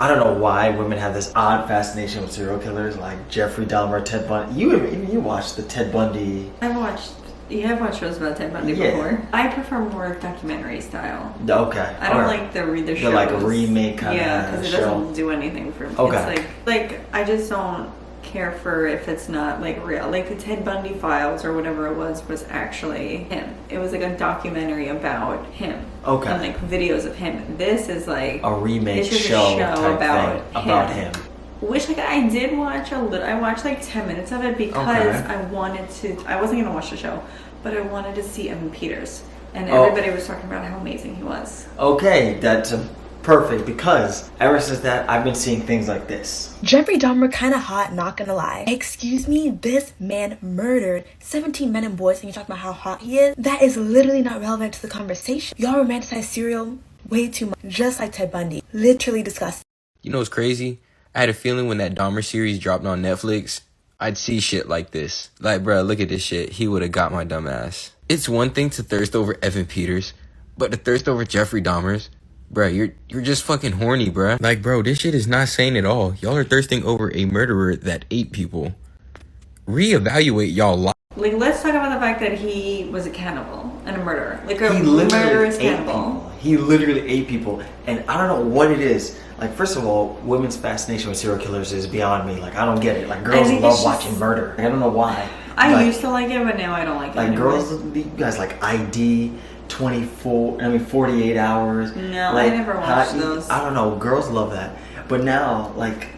I don't know why women have this odd fascination with serial killers like Jeffrey Dahmer, Ted Bundy. You watched the Ted Bundy. I've watched shows about Ted Bundy before. I prefer more documentary style. Okay. I don't like the shows. They're like a remake kind of show. Yeah, because it doesn't do anything for me. Okay. It's like I just don't care for if it's not like real. Like the Ted Bundy files or whatever it was actually him. It was like a documentary about him. Okay. And like videos of him. This is like a remake show type about thing about him. Which like I did watch a little. I watched like 10 minutes of it because I wanted to. I wasn't gonna watch the show, but I wanted to see Evan Peters, and everybody was talking about how amazing he was. Okay, that's perfect, because ever since that I've been seeing things like this. Jeffrey Dahmer kinda hot, not gonna lie. Excuse me, this man murdered 17 men and boys and you're talking about how hot he is? That is literally not relevant to the conversation. Y'all romanticize serial way too much, just like Ted Bundy. Literally disgusting. You know what's crazy? I had a feeling when that Dahmer series dropped on Netflix, I'd see shit like this. Like, bruh, look at this shit. He would have got my dumb ass. It's one thing to thirst over Evan Peters, but to thirst over Jeffrey Dahmer's, bruh, you're just fucking horny, bruh. Like, bro, this shit is not sane at all. Y'all are thirsting over a murderer that ate people. Reevaluate y'all life. Like, let's talk about the fact that he was a cannibal and a murderer. Like a murderous cannibal. He literally ate people. And I don't know what it is. Like, first of all, women's fascination with serial killers is beyond me. Like, I don't get it. Like, girls love watching murder. I don't know why. I used to like it, but now I don't like it. Like, girls, you guys like ID, 48 hours. No, like, I never watched those. I don't know. Girls love that. But now, like,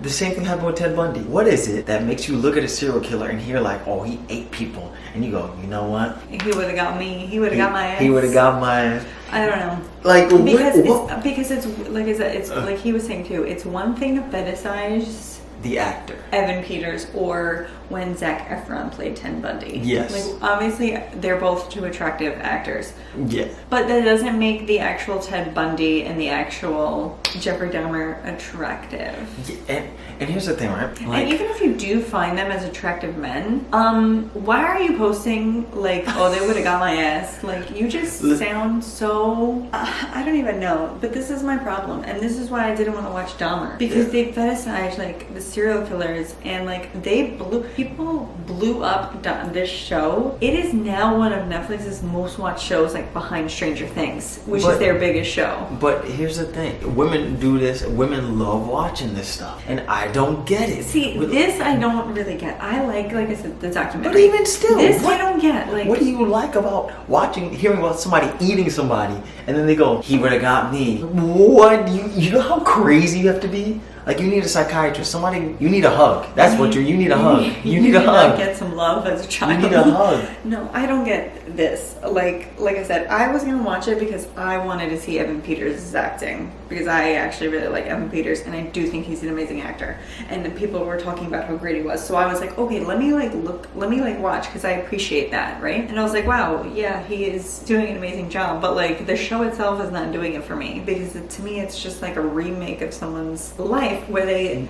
the same thing happened with Ted Bundy. What is it that makes you look at a serial killer and hear like, oh, he ate people, and you go, you know what? He would have got me. He would have got my ass. He would have got my ass. I don't know. Like, because it's like I said, it's like he was saying too. It's one thing to fetishize the actor Evan Peters, or when Zac Efron played Ted Bundy. Yes. Like, obviously, they're both two attractive actors. Yeah. But that doesn't make the actual Ted Bundy and the actual Jeffrey Dahmer attractive. Yeah, and here's the thing, right? Like, and even if you do find them as attractive men, why are you posting like, oh, they would have got my ass? Like, you just sound so... I don't even know. But this is my problem. And this is why I didn't want to watch Dahmer. Because they fetishize, like, the serial killers. And, like, people blew up this show. It is now one of Netflix's most watched shows, like, behind Stranger Things, which is their biggest show. But here's the thing. Women do this. Women love watching this stuff. And I don't get it. See, this I don't really get. I like I said, the documentary. But even still, this I don't get. Like, what do you like about hearing about somebody eating somebody, and then they go, he would have got me? What? You know how crazy you have to be? Like, you need a psychiatrist. You need a hug. That's what you need a hug. You need a hug. Get some love as a child. You need a hug. No, I don't get this. Like I said, I was gonna watch it because I wanted to see Evan Peters' acting, because I actually really like Evan Peters, and I do think he's an amazing actor. And the people were talking about how great he was, so I was like, okay, let me watch, because I appreciate that, right? And I was like, wow, yeah, he is doing an amazing job, but like the show itself is not doing it for me, because to me it's just like a remake of someone's life. Where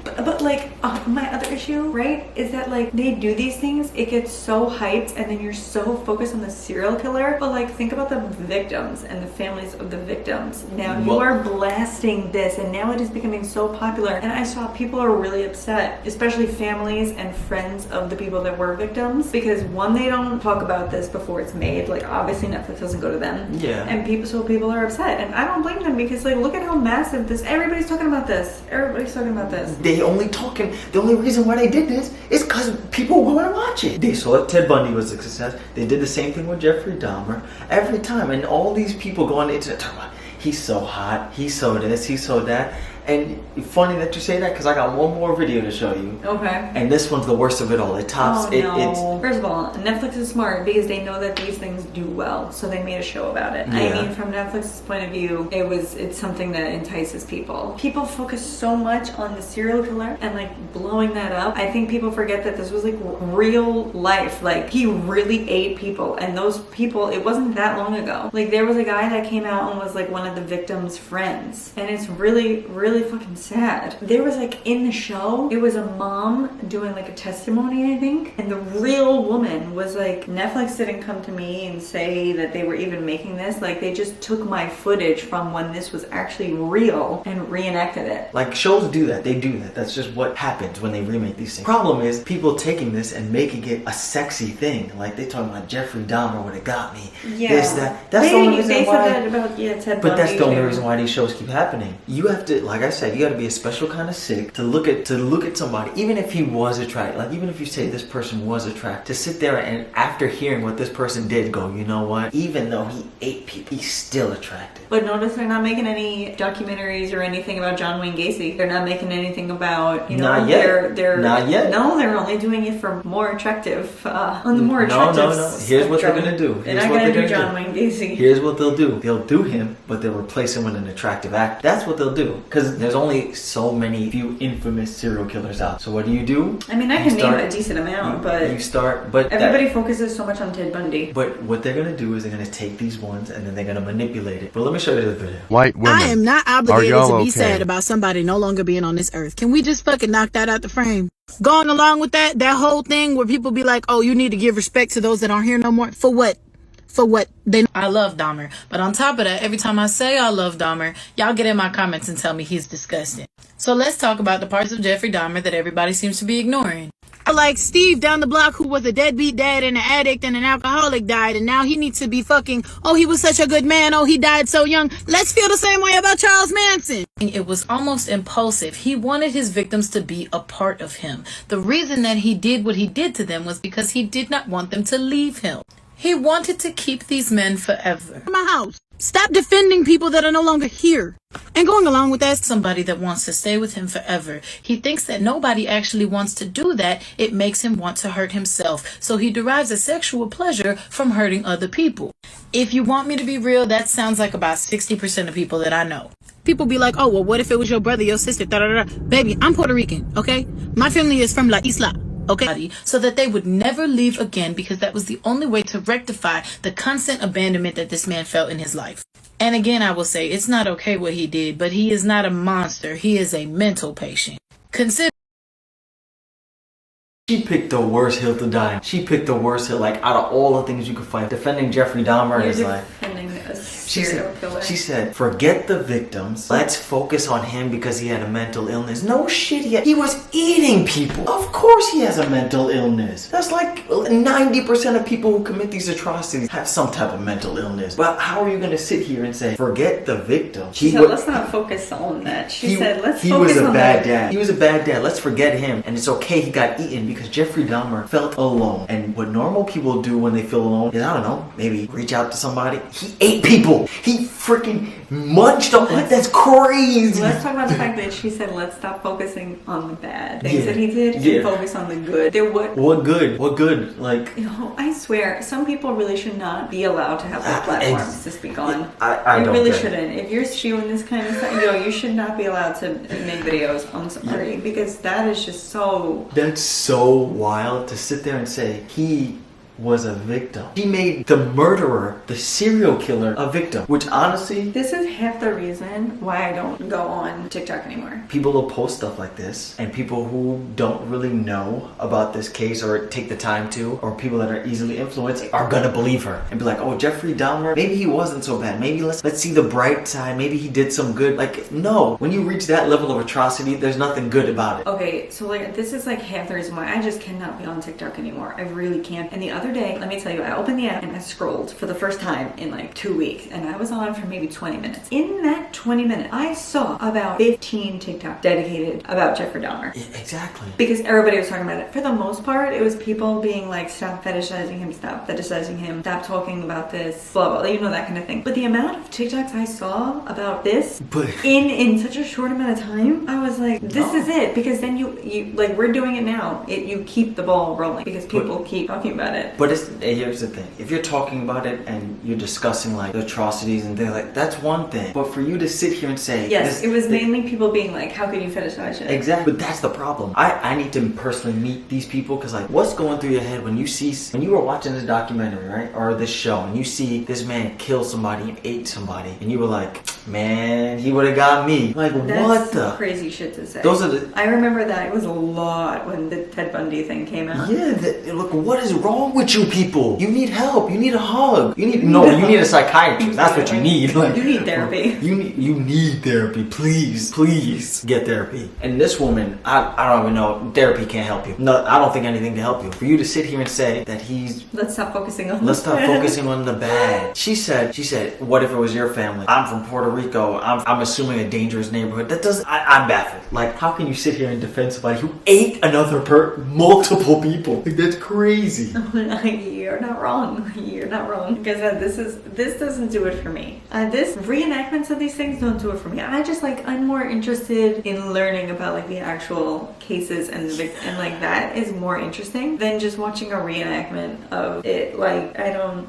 but like, my other issue, right, is that like they do these things, it gets so hyped, and then you're so focused on the serial killer, but like think about the victims and the families of the victims. Now you are blasting this, and now it is becoming so popular, and I saw people are really upset, especially families and friends of the people that were victims, because one, they don't talk about this before it's made. Like, obviously Netflix doesn't go to them. Yeah. And people are upset, and I don't blame them, because like, look at how massive everybody's talking about this. Everybody's talking about this. The only reason why they did this is because people want to watch it. They saw Ted Bundy was a success. They did the same thing with Jeffrey Dahmer every time. And all these people go on the internet talking about, he's so hot, he's so this, he's so that. And funny that you say that, because I got one more video to show you. Okay. And this one's the worst of it all. It tops it. No. First of all, Netflix is smart because they know that these things do well, so they made a show about it. Yeah. I mean, from Netflix's point of view, it's something that entices people. People focus so much on the serial killer and like blowing that up. I think people forget that this was like real life. Like, he really ate people, and those people, it wasn't that long ago. Like, there was a guy that came out and was like one of the victims' friends, and it's really, really really fucking sad. There was like in the show, it was a mom doing like a testimony, I think, and the real woman was like, Netflix didn't come to me and say that they were even making this. Like they just took my footage from when this was actually real and reenacted it. Like shows do that. They do that. That's just what happens when they remake these things. Problem is people taking this and making it a sexy thing. Like they talking about Jeffrey Dahmer would have got me. Yeah. This, that. That's the only reason they why. said that about Ted But that's Bundy, the only too. reason why these shows keep happening. You have to, like I said, you got to be a special kind of sick to look at somebody, even if he was attracted. Like even if you say this person was attracted, to sit there and after hearing what this person did, go, you know what? Even though he ate people, he's still attractive. But notice they're not making any documentaries or anything about John Wayne Gacy. They're not making anything about, you know, Not yet. They're Not yet. No, they're only doing it for more attractive, on the more attractive. No. Here's what they're gonna do. They're not gonna do John Wayne Gacy. Here's what they'll do. They'll do him, but they'll replace him with an attractive actor. That's what they'll do. Because there's only so many few infamous serial killers out. So what do? I mean, I can name a decent amount, but everybody focuses so much on Ted Bundy. But what they're gonna do is they're gonna take these ones and then they're gonna manipulate it. But let me show you the video. White women. I am not Are obligated y'all to be okay? sad about somebody no longer being on this earth. Can we just fucking knock that out the frame? Going along with that whole thing where people be like, oh, you need to give respect to those that aren't here no more. For what? For what? I love Dahmer. But on top of that, every time I say I love Dahmer, y'all get in my comments and tell me he's disgusting. So let's talk about the parts of Jeffrey Dahmer that everybody seems to be ignoring. Like Steve down the block who was a deadbeat dad and an addict and an alcoholic died, and now he needs to be fucking, oh, he was such a good man, oh, he died so young. Let's feel the same way about Charles Manson. It was almost impulsive. He wanted his victims to be a part of him. The reason that he did what he did to them was because he did not want them to leave him. He wanted to keep these men forever. My house. Stop defending people that are no longer here. And going along with that, somebody that wants to stay with him forever. He thinks that nobody actually wants to do that. It makes him want to hurt himself. So he derives a sexual pleasure from hurting other people. If you want me to be real, that sounds like about 60% of people that I know. People be like, oh, well, what if it was your brother, your sister, da-da-da-da. Baby, I'm Puerto Rican, okay? My family is from La Isla. Okay, so that they would never leave again, because that was the only way to rectify the constant abandonment that this man felt in his life. And again, I will say it's not okay what he did, but he is not a monster. He is a mental patient. Consider. She picked the worst hill to die. She picked the worst hill. Like out of all the things you could find, defending Jeffrey Dahmer is like. She said, forget the victims. Let's focus on him because he had a mental illness. No shit, he was eating people. Of course he has a mental illness. That's like 90% of people who commit these atrocities have some type of mental illness. But how are you going to sit here and say, forget the victims? She said, let's not focus on that. She said, let's focus on that. He was a bad dad. He was a bad dad. Let's forget him. And it's okay he got eaten because Jeffrey Dahmer felt alone. And what normal people do when they feel alone is, I don't know, maybe reach out to somebody. He ate people. He freaking munched them. Like, that's crazy. Let's talk about the fact that she said, let's stop focusing on the bad things that he did and focus on the good. What good? What good? Like, you know, I swear, some people really should not be allowed to have their platforms to speak on. I you don't really get it. shouldn't. If you're spewing this kind of stuff, you should not be allowed to make videos on somebody because that is just so. That's so wild to sit there and say he was a victim. He made the murderer, the serial killer, a victim. Which honestly, this is half the reason why I don't go on TikTok anymore. People will post stuff like this, and people who don't really know about this case or take the time to, or people that are easily influenced, are gonna believe her and be like, oh, Jeffrey Dahmer, maybe he wasn't so bad. Maybe let's see the bright side. Maybe he did some good. Like, no. When you reach that level of atrocity, there's nothing good about it. Okay, so like this is like half the reason why I just cannot be on TikTok anymore. I really can't. And the other day, let me tell you, I opened the app and I scrolled for the first time in like 2 weeks, and I was on for maybe 20 minutes. In that 20 minutes, I saw about 15 TikTok dedicated about Jeffrey Dahmer. Yeah, exactly. Because everybody was talking about it. For the most part, it was people being like, stop fetishizing him, stop talking about this, blah, blah, you know, that kind of thing. But the amount of TikToks I saw about this in such a short amount of time, I was like, this is it. Because then you like, we're doing it now. You keep the ball rolling because people keep talking about it. But here's the thing. If you're talking about it and you're discussing like the atrocities and things like, that's one thing. But for you to sit here and say, yes, it was mainly people being like, how can you fetishize it? Exactly. But that's the problem. I need to personally meet these people, because like, what's going through your head when you were watching this documentary, right? Or this show, and you see this man kill somebody and ate somebody, and you were like, man, he would have got me. Like, that's what the? crazy shit to say. Those are the. I remember that it was a lot when the Ted Bundy thing came out. Yeah, look, what is wrong with you people? You need help. You need a hug. You need a psychiatrist. That's what you need. Like, you need therapy. You need therapy. Please get therapy. And this woman, I don't even know. Therapy can't help you. No, I don't think anything can help you. For you to sit here and say that let's stop focusing on the bad. She said, what if it was your family? I'm from Puerto Rico. I'm assuming a dangerous neighborhood. I'm baffled. Like, how can you sit here and defend somebody who ate multiple people? Like, that's crazy. You're not wrong. You're not wrong. Because this doesn't do it for me. This reenactments of these things don't do it for me. I'm more interested in learning about like the actual cases and like that is more interesting than just watching a reenactment of it. Like, I don't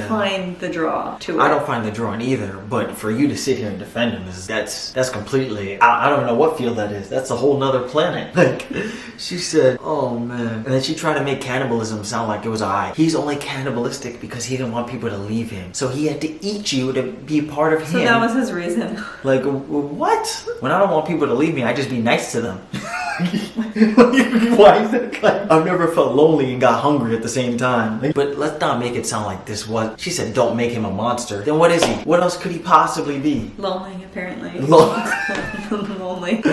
find the draw to it. I don't find the draw in either. But for you to sit here and defend him that's completely. I don't know what field that is. That's a whole nother planet. Like, she said, oh man, and then she tried to make cannibalism sound like it was alright. He's only cannibalistic because he didn't want people to leave him, so he had to eat you to be part of him. So that was his reason. Like, what? When I don't want people to leave me, I just be nice to them. Why is that? Like, I've never felt lonely and got hungry at the same time. Like, but let's not make it sound like this was. She said, don't make him a monster. Then what is he? What else could he possibly be? Lonely, apparently. Lonely.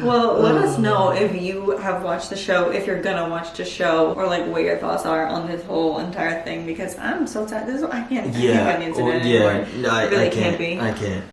Well, let us know if you have watched the show, if you're gonna watch the show, or like what your thoughts are on this whole entire thing, because I'm so tired. I can't get into it anymore. No, I really can't. be. I can't.